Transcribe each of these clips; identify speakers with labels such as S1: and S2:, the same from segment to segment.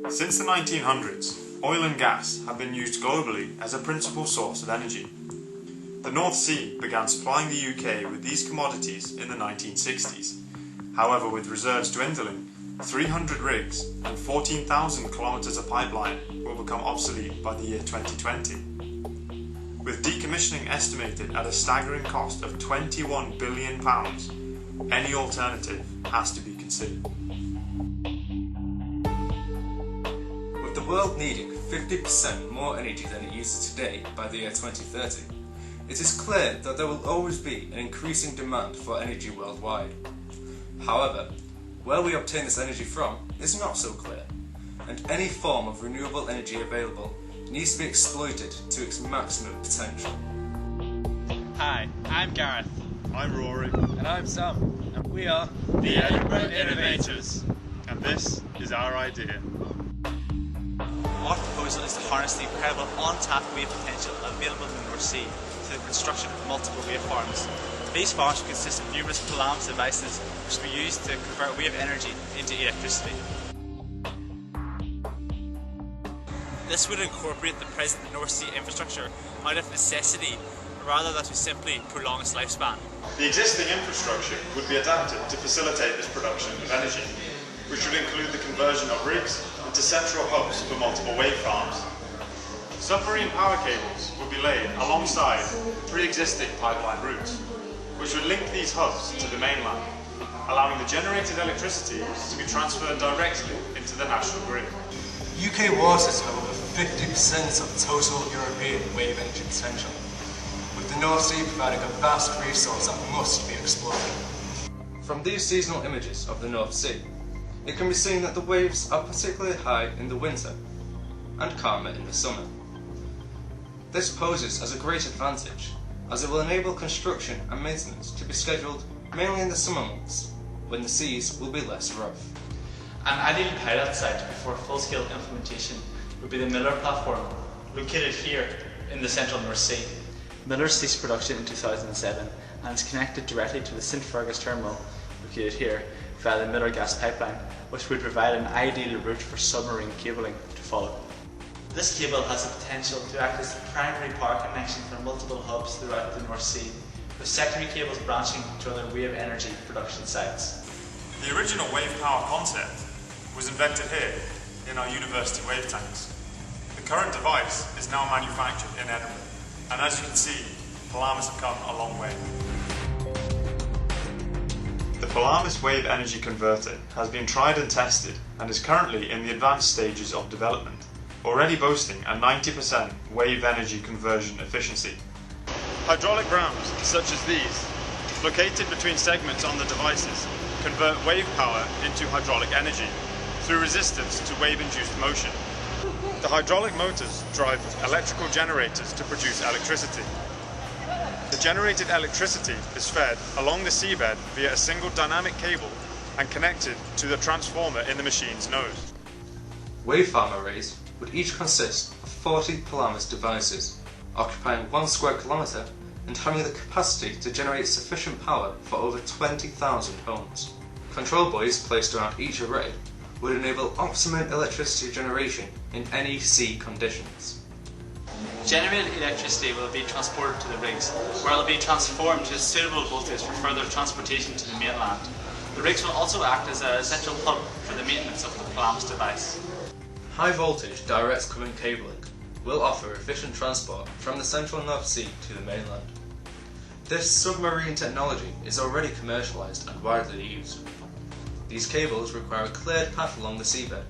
S1: Since the 1900s, oil and gas have been used globally as a principal source of energy. The North Sea began supplying the UK with these commodities in the 1960s. However, with reserves dwindling, 300 rigs and 14,000 kilometres of pipeline will become obsolete by the year 2020. With decommissioning estimated at a staggering cost of £21 billion, any alternative has to be considered.
S2: With the world needing 50% more energy than it uses today by the year 2030, it is clear that there will always be an increasing demand for energy worldwide. However, where we obtain this energy from is not so clear, and any form of renewable energy available needs to be exploited to its maximum potential.
S3: Hi, I'm Gareth.
S1: I'm Rory.
S3: And I'm Sam. And we are
S1: the Edinburgh Innovators. And this is our idea.
S4: Our proposal is to harness the incredible untapped wave potential available in the North Sea through the construction of multiple wave farms. These farms will consist of numerous Polaris devices which will be used to convert wave energy into electricity. This would incorporate the present North Sea infrastructure out of necessity rather than to simply prolong its lifespan.
S1: The existing infrastructure would be adapted to facilitate this production of energy, which would include the conversion of rigs into central hubs for multiple wave farms. Submarine power cables would be laid alongside pre-existing pipeline routes, which would link these hubs to the mainland, allowing the generated electricity to be transferred directly into the national grid.
S2: UK waters have over 50% of total European wave energy potential, with the North Sea providing a vast resource that must be explored. From these seasonal images of the North Sea, it can be seen that the waves are particularly high in the winter and calmer in the summer. This poses as a great advantage, as it will enable construction and maintenance to be scheduled mainly in the summer months, when the seas will be less rough.
S4: An ideal pilot site for full-scale implementation would be the Miller platform, located here in the central North Sea. Miller ceased production in 2007 and is connected directly to the St Fergus terminal, located here, via the Miller gas pipeline, which would provide an ideal route for submarine cabling to follow. This cable has the potential to act as the primary power connection for multiple hubs throughout the North Sea, with secondary cables branching to other wave energy production sites.
S1: The original wave power concept was invented here in our university wave tanks. The current device is now manufactured in Edinburgh, and as you can see, Polaris have come a long way. The Polaris Wave Energy Converter has been tried and tested and is currently in the advanced stages of development, already boasting a 90% wave energy conversion efficiency. Hydraulic rams, such as these, located between segments on the devices, convert wave power into hydraulic energy through resistance to wave-induced motion. The hydraulic motors drive electrical generators to produce electricity. The generated electricity is fed along the seabed via a single dynamic cable and connected to the transformer in the machine's nose.
S2: Wave farm arrays would each consist of 40 Polaris devices, occupying 1 square kilometre and having the capacity to generate sufficient power for over 20,000 homes. Control buoys placed around each array would enable optimum electricity generation in any sea conditions.
S4: Generated electricity will be transported to the rigs, where it will be transformed to a suitable voltage for further transportation to the mainland. The rigs will also act as a central hub for the maintenance of the Polaris device.
S2: High voltage direct current cabling will offer efficient transport from the central North Sea to the mainland. This submarine technology is already commercialised and widely used. These cables require a cleared path along the seabed,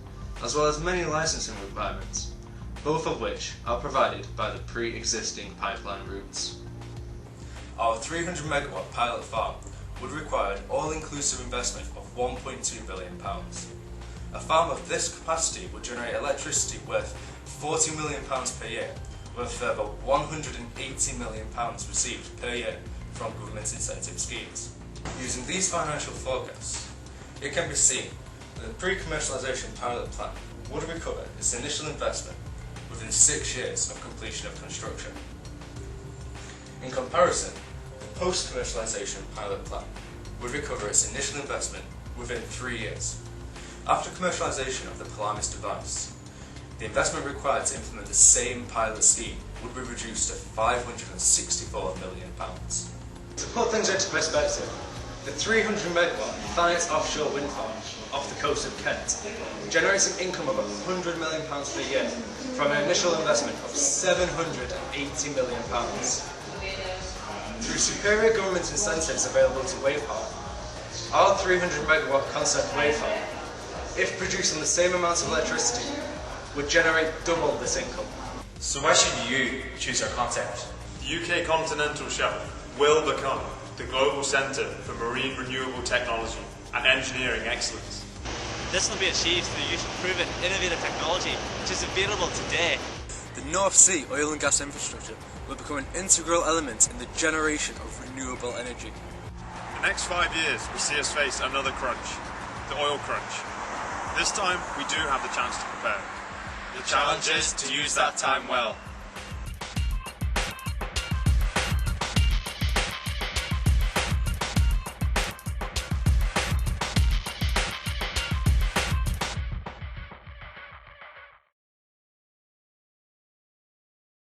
S2: as well as many licensing requirements, both of which are provided by the pre-existing pipeline routes. Our 300 megawatt pilot farm would require an all-inclusive investment of £1.2 billion. A farm of this capacity would generate electricity worth £40 million per year, with a further £180 million received per year from government incentive schemes. Using these financial forecasts, it can be seen that the pre-commercialisation pilot plan would recover its initial investment within 6 years of completion of construction. In comparison, the post-commercialisation pilot plan would recover its initial investment within 3 years, After commercialisation of the Polaris device, the investment required to implement the same pilot scheme would be reduced to £564 million.
S3: To put things into perspective, the 300 megawatt Thanet offshore wind farm off the coast of Kent generates an income of £100 million per year from an initial investment of £780 million. Through superior government incentives available to wave power, our 300 megawatt concept wave farm, if producing the same amount of electricity, would generate double this income.
S5: So why should you choose our concept?
S1: The UK continental shelf will become the global centre for marine renewable technology and engineering excellence.
S3: This will be achieved through the use of proven, innovative technology which is available today.
S2: The North Sea oil and gas infrastructure will become an integral element in the generation of renewable energy.
S1: The next 5 years will see us face another crunch, the oil crunch. This time we do have the chance to prepare.
S5: The challenge is to use that time well.